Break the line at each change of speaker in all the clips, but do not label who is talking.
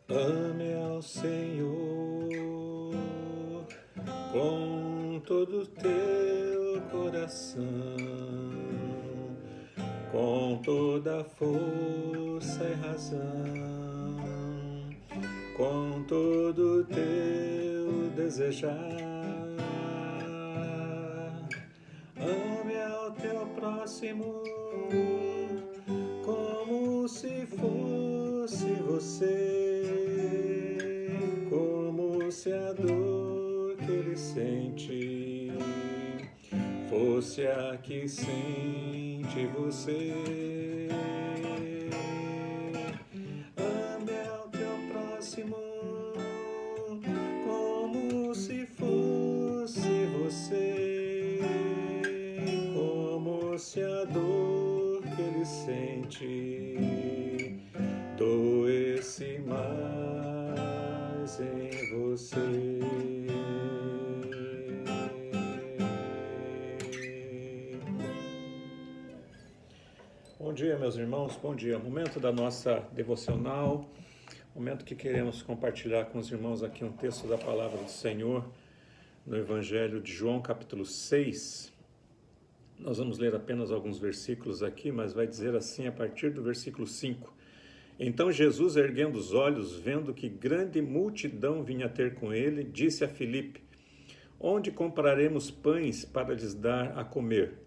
Ame ao Senhor com todo o teu coração, com toda a força e razão, com todo o teu desejar. Ame ao teu próximo como se fosse você, como se a dor que ele sente fosse a que sente você. Ame ao teu próximo como se fosse você, como se a dor que ele sente doesse mais em você. Bom dia, meus irmãos, bom dia. Momento da nossa devocional, momento que queremos compartilhar com os irmãos aqui um texto da palavra do Senhor no Evangelho de João, capítulo 6. Nós vamos ler apenas alguns versículos aqui, mas vai dizer assim a partir do versículo 5. Então Jesus, erguendo os olhos, vendo que grande multidão vinha ter com ele, disse a Filipe: onde compraremos pães para lhes dar a comer?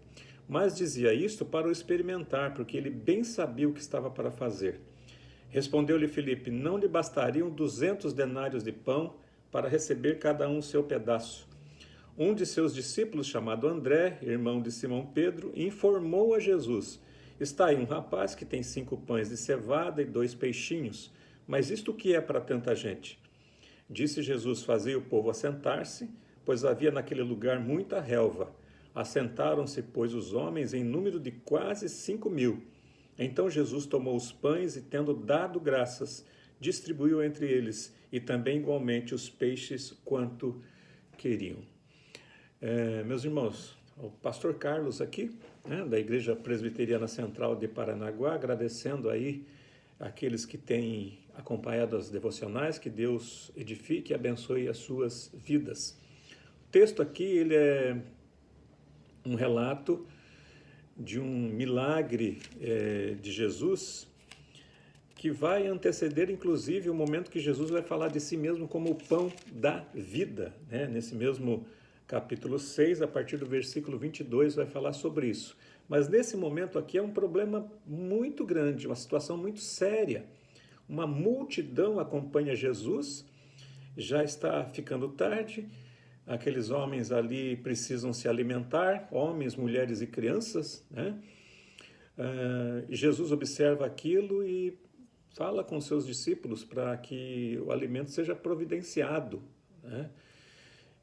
Mas dizia isto para o experimentar, porque ele bem sabia o que estava para fazer. Respondeu-lhe Filipe: não lhe bastariam 200 denários de pão para receber cada um seu pedaço? Um de seus discípulos, chamado André, irmão de Simão Pedro, informou a Jesus: está aí um rapaz que tem 5 pães de cevada e 2 peixinhos, mas isto o que é para tanta gente? Disse Jesus: fazei o povo assentar-se, pois havia naquele lugar muita relva. Assentaram-se, pois, os homens em número de quase 5.000. Então Jesus tomou os pães e, tendo dado graças, distribuiu entre eles, e também igualmente os peixes quanto queriam. Meus irmãos, o pastor Carlos aqui, da Igreja Presbiteriana Central de Paranaguá, agradecendo aí aqueles que têm acompanhado as devocionais, que Deus edifique e abençoe as suas vidas. O texto aqui, ele é um relato de um milagre de Jesus, que vai anteceder, inclusive, o momento que Jesus vai falar de si mesmo como o pão da vida. Nesse mesmo capítulo 6, a partir do versículo 22, vai falar sobre isso. Mas nesse momento aqui é um problema muito grande, uma situação muito séria. Uma multidão acompanha Jesus, já está ficando tarde, aqueles homens ali precisam se alimentar, homens, mulheres e crianças, Jesus observa aquilo e fala com seus discípulos para que o alimento seja providenciado.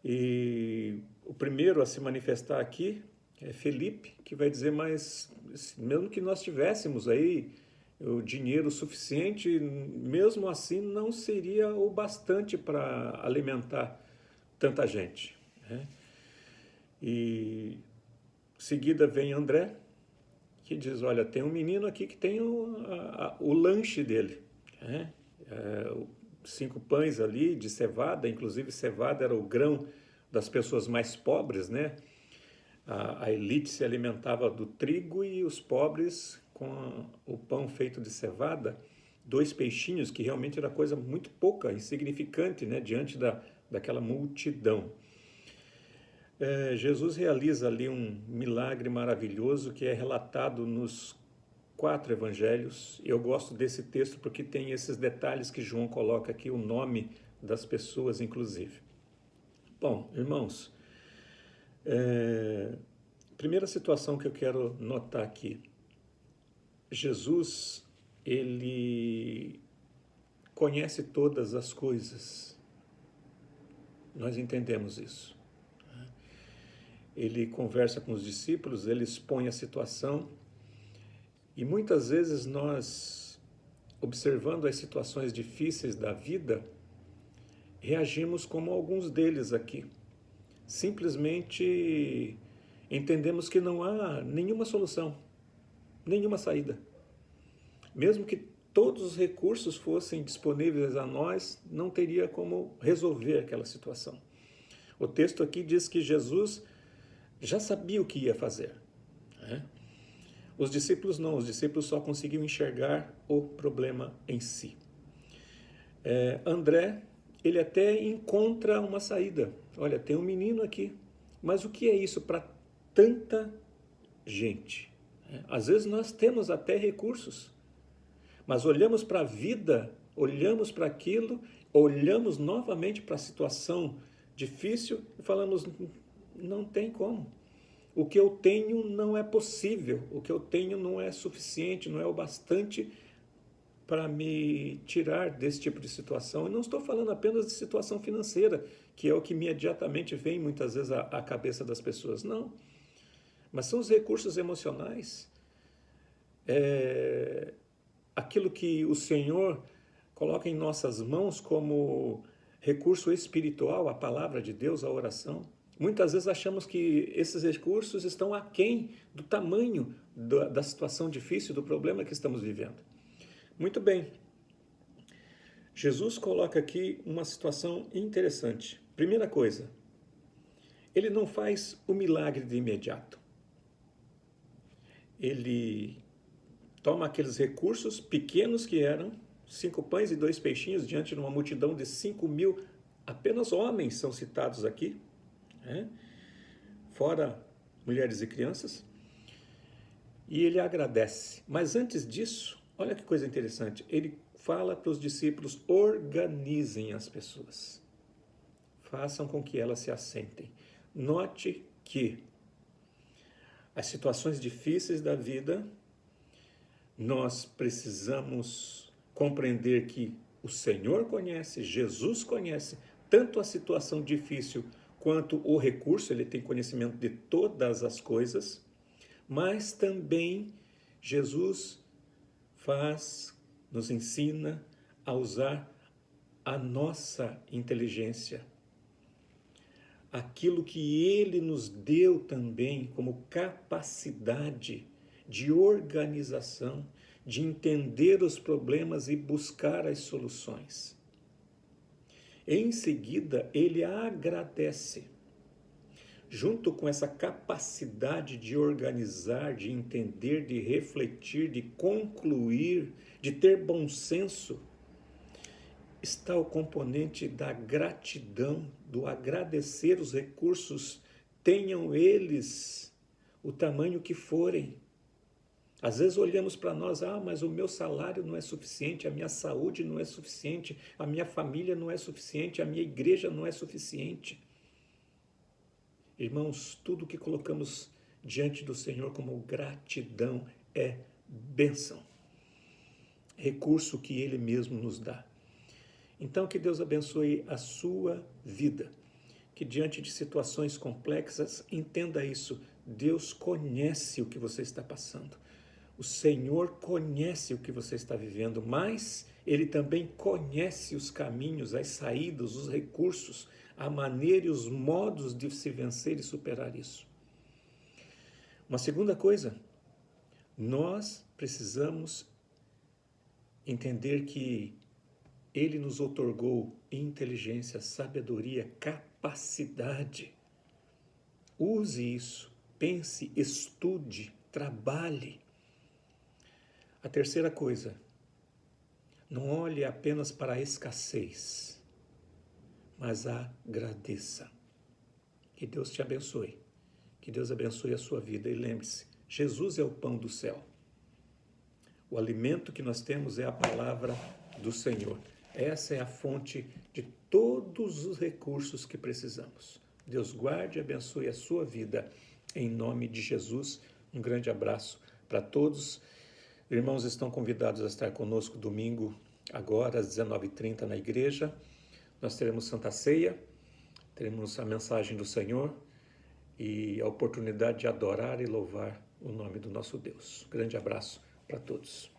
E o primeiro a se manifestar aqui é Felipe, que vai dizer: mas mesmo que nós tivéssemos aí o dinheiro suficiente, mesmo assim não seria o bastante para alimentar tanta gente. E em seguida vem André, que diz: olha, tem um menino aqui que tem o lanche dele. 5 pães ali de cevada, inclusive cevada era o grão das pessoas mais pobres, A elite se alimentava do trigo e os pobres com o pão feito de cevada. 2 peixinhos, que realmente era coisa muito pouca, insignificante, diante daquela multidão. Jesus realiza ali um milagre maravilhoso que é relatado nos 4 evangelhos. Eu gosto desse texto porque tem esses detalhes que João coloca aqui, o nome das pessoas, inclusive. Bom, irmãos, primeira situação que eu quero notar aqui. Jesus, ele conhece todas as coisas. Nós entendemos isso. Ele conversa com os discípulos, ele expõe a situação. E muitas vezes nós, observando as situações difíceis da vida, reagimos como alguns deles aqui. Simplesmente entendemos que não há nenhuma solução, nenhuma saída. Mesmo que todos os recursos fossem disponíveis a nós, não teria como resolver aquela situação. O texto aqui diz que Jesus já sabia o que ia fazer, né? Os discípulos não, os discípulos só conseguiam enxergar o problema em si. André, ele até encontra uma saída. Olha, tem um menino aqui, mas o que é isso para tanta gente? Às vezes nós temos até recursos, mas olhamos para a vida, olhamos para aquilo, olhamos novamente para a situação difícil e falamos, não tem como. O que eu tenho não é possível, o que eu tenho não é suficiente, não é o bastante para me tirar desse tipo de situação. E não estou falando apenas de situação financeira, que é o que imediatamente vem muitas vezes à cabeça das pessoas. Não, mas são os recursos emocionais, aquilo que o Senhor coloca em nossas mãos como recurso espiritual, a palavra de Deus, a oração. Muitas vezes achamos que esses recursos estão aquém do tamanho da situação difícil, do problema que estamos vivendo. Muito bem, Jesus coloca aqui uma situação interessante. Primeira coisa, ele não faz o milagre de imediato. Ele toma aqueles recursos pequenos que eram 5 pães e 2 peixinhos diante de uma multidão de 5.000, apenas homens são citados aqui, fora mulheres e crianças, e ele agradece. Mas antes disso, olha que coisa interessante, ele fala para os discípulos, organizem as pessoas, façam com que elas se assentem. Note que as situações difíceis da vida, nós precisamos compreender que o Senhor conhece, Jesus conhece, tanto a situação difícil quanto o recurso, ele tem conhecimento de todas as coisas, mas também Jesus nos ensina a usar a nossa inteligência, aquilo que ele nos deu também como capacidade de organização, de entender os problemas e buscar as soluções. Em seguida, ele agradece. Junto com essa capacidade de organizar, de entender, de refletir, de concluir, de ter bom senso, está o componente da gratidão, do agradecer os recursos, tenham eles o tamanho que forem. Às vezes olhamos para nós, mas o meu salário não é suficiente, a minha saúde não é suficiente, a minha família não é suficiente, a minha igreja não é suficiente. Irmãos, tudo que colocamos diante do Senhor como gratidão é bênção, recurso que Ele mesmo nos dá. Então, que Deus abençoe a sua vida, que diante de situações complexas, entenda isso, Deus conhece o que você está passando. O Senhor conhece o que você está vivendo, mas Ele também conhece os caminhos, as saídas, os recursos, a maneira e os modos de se vencer e superar isso. Uma segunda coisa, nós precisamos entender que Ele nos outorgou inteligência, sabedoria, capacidade. Use isso, pense, estude, trabalhe. A terceira coisa, não olhe apenas para a escassez, mas agradeça. Que Deus te abençoe, que Deus abençoe a sua vida. E lembre-se, Jesus é o pão do céu. O alimento que nós temos é a palavra do Senhor. Essa é a fonte de todos os recursos que precisamos. Deus guarde e abençoe a sua vida. Em nome de Jesus, um grande abraço para todos. Irmãos estão convidados a estar conosco domingo, agora às 19h30 na igreja. Nós teremos Santa Ceia, teremos a mensagem do Senhor e a oportunidade de adorar e louvar o nome do nosso Deus. Grande abraço para todos.